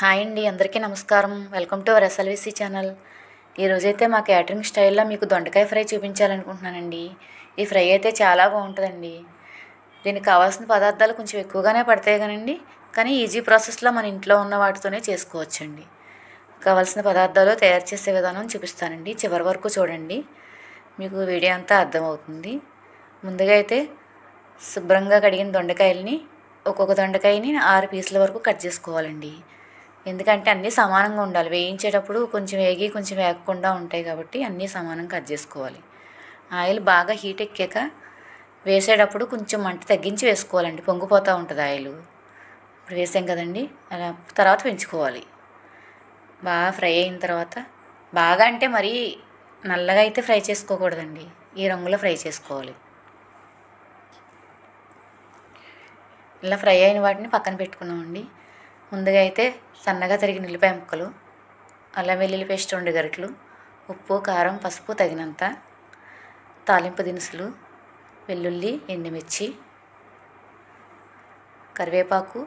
Hi అండి, అందరికీ నమస్కారం. Welcome to our SLVC channel. ఈరోజైతే మా క్యాటరింగ్ స్టైల్లో మీకు దొండకాయ ఫ్రై చూపించాలనుకుంటున్నానండి. ఈ ఫ్రై అయితే చాలా బాగుంటుందండి. దీనికి కావాల్సిన పదార్థాలు కొంచెం ఎక్కువగానే పడతాయి కానీ ఈజీ ప్రాసెస్లో మన ఇంట్లో ఉన్న వాటితోనే చేసుకోవచ్చండి. కావాల్సిన పదార్థాలు తయారు చేసే విధానం చూపిస్తానండి. చివరి వరకు చూడండి, మీకు వీడియో అంతా అర్థమవుతుంది. ముందుగా అయితే శుభ్రంగా కడిగిన దొండకాయలని ఒక్కొక్క దొండకాయని 6 పీసుల వరకు కట్ చేసుకోవాలండి. ఎందుకంటే అన్నీ సమానంగా ఉండాలి. వేయించేటప్పుడు కొంచెం వేగి కొంచెం వేగకుండా ఉంటాయి కాబట్టి అన్నీ సమానంగా కట్ చేసుకోవాలి. ఆయిల్ బాగా హీట్ ఎక్కాక వేసేటప్పుడు కొంచెం మంట తగ్గించి వేసుకోవాలండి, పొంగిపోతూ ఉంటుంది ఆయిల్. ఇప్పుడు వేసాం కదండి, అలా తర్వాత పెంచుకోవాలి. బాగా ఫ్రై అయిన తర్వాత బాగా అంటే మరీ నల్లగా అయితే ఫ్రై చేసుకోకూడదండి, ఈ రంగులో ఫ్రై చేసుకోవాలి. ఇలా ఫ్రై అయిన వాటిని పక్కన పెట్టుకున్నామండి. ముందుగా అయితే సన్నగా తరిగిన ఉల్లిపాయ ముక్కలు, అల్లం వెల్లుల్లి పేస్ట్ 2 గరిటెలు, ఉప్పు కారం పసుపు తగినంత, తాలింపు దినుసులు, వెల్లుల్లి ఎండుమిర్చి, కరివేపాకు,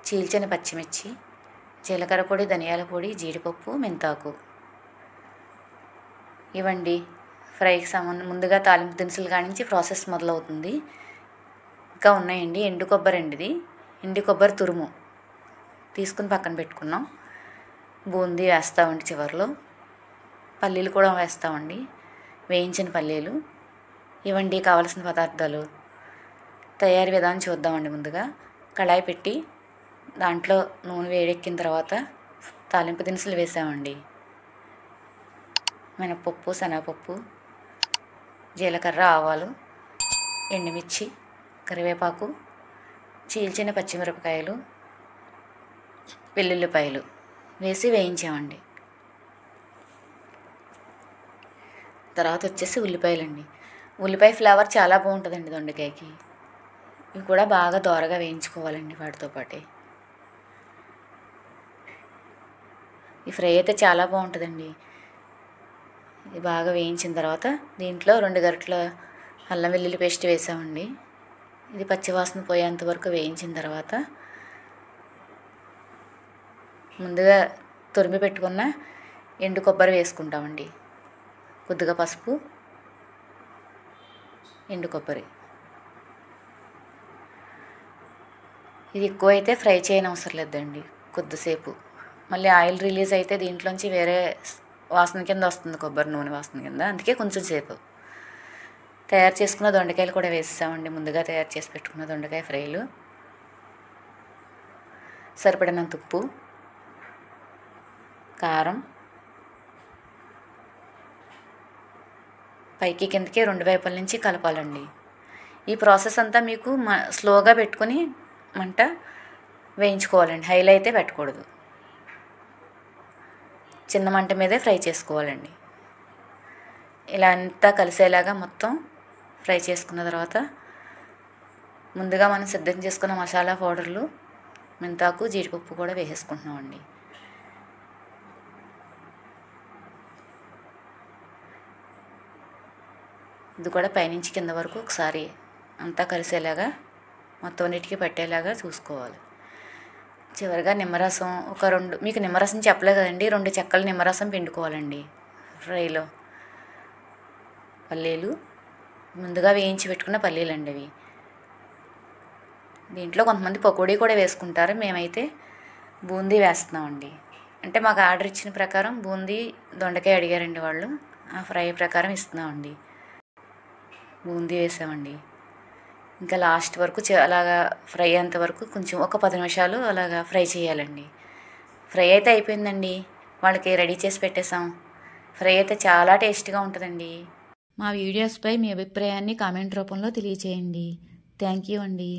చీల్చిన పచ్చిమిర్చి, జీలకర్ర పొడి ధనియాల పొడి జీడిపప్పు మెంతాకు ఇవ్వండి. ఫ్రైకి ముందుగా తాలింపు దినుసులు కానించి ప్రాసెస్ మొదలవుతుంది. ఇంకా ఉన్నాయండి. ఎండు కొబ్బరి అండి, ఇది ఎండు కొబ్బరి తురుము తీసుకుని పక్కన పెట్టుకున్నాం. బూందీ వేస్తామండి చివరిలో. పల్లీలు కూడా వేస్తామండి, వేయించిన పల్లీలు. ఇవ్వండి కావలసిన పదార్థాలు. తయారీ విధానం చూద్దామండి. ముందుగా కళాయి పెట్టి దాంట్లో నూనె వేడెక్కిన తర్వాత తాలింపు దినుసులు వేసామండి. మినపప్పు శనగపప్పు జీలకర్ర ఆవాలు ఎండుమిర్చి కరివేపాకు చీల్చిన పచ్చిమిరపకాయలు వెల్లుల్లిపాయలు వేసి వేయించామండి. తర్వాత వచ్చేసి ఉల్లిపాయలండి. ఉల్లిపాయ ఫ్లేవర్ చాలా బాగుంటుందండి దొండకాయకి. ఇవి కూడా బాగా దోరగా వేయించుకోవాలండి. వాటితో పాటే ఈ ఫ్రై అయితే చాలా బాగుంటుందండి. ఇది బాగా వేయించిన తర్వాత దీంట్లో 2 గరిటెల అల్లం వెల్లుల్లి పేస్ట్ వేసామండి. ఇది పచ్చివాసన పోయేంత వరకు వేయించిన తర్వాత ముందుగా తురిమి పెట్టుకున్న ఎండు కొబ్బరి వేసుకుంటామండి. కొద్దిగా పసుపు, ఎండు కొబ్బరి. ఇది ఎక్కువైతే ఫ్రై చేయనవసరం లేదండి, కొద్దిసేపు. మళ్ళీ ఆయిల్ రిలీజ్ అయితే దీంట్లోంచి వేరే వాసన కింద వస్తుంది, కొబ్బరి నూనె వాసన కింద. అందుకే కొంచెం సేపు. తయారు చేసుకున్న దొండకాయలు కూడా వేసేసామండి. ముందుగా తయారు చేసి పెట్టుకున్న దొండకాయ ఫ్రైలు. సరిపడినంత ఉప్పు కారం, పైకి కిందకి 2 వైపుల నుంచి కలపాలండి. ఈ ప్రాసెస్ అంతా మీకు స్లోగా పెట్టుకుని మంట వేయించుకోవాలండి. హైలో అయితే పెట్టకూడదు, చిన్న మంట మీదే ఫ్రై చేసుకోవాలండి. ఇలా అంతా కలిసేలాగా మొత్తం ఫ్రై చేసుకున్న తర్వాత ముందుగా మనం సిద్ధం చేసుకున్న మసాలా పౌడర్లు మెంతాకు జీడిపప్పు కూడా వేసేసుకుంటున్నామండి. ఇది కూడా పైనుంచి కింద వరకు ఒకసారి అంతా కలిసేలాగా మొత్తం అన్నిటికీ పట్టేలాగా చూసుకోవాలి. చివరిగా నిమ్మరసం ఒక 2, మీకు నిమ్మరసం చెప్పలే కదండి, 2 చెక్కలు నిమ్మరసం పిండుకోవాలండి. ఫ్రైలో పల్లీలు ముందుగా వేయించి పెట్టుకున్న పల్లీలు అండి అవి. దీంట్లో కొంతమంది పకోడీ కూడా వేసుకుంటారు, మేమైతే బూందీ వేస్తున్నామండి. అంటే మాకు ఆర్డర్ ఇచ్చిన ప్రకారం బూందీ దొండకాయ అడిగారండి వాళ్ళు, ఆ ఫ్రై ప్రకారం ఇస్తున్నామండి. బూందీ వేసామండి. ఇంకా లాస్ట్ వరకు అలాగా ఫ్రై అయ్యేంత వరకు కొంచెం ఒక 10 నిమిషాలు అలాగా ఫ్రై చేయాలండి. ఫ్రై అయితే అయిపోయిందండి, వాళ్ళకి రెడీ చేసి పెట్టేసాం. ఫ్రై అయితే చాలా టేస్ట్గా ఉంటుందండి. మా వీడియోస్పై మీ అభిప్రాయాన్ని కామెంట్ రూపంలో తెలియచేయండి. థ్యాంక్ యూ అండి.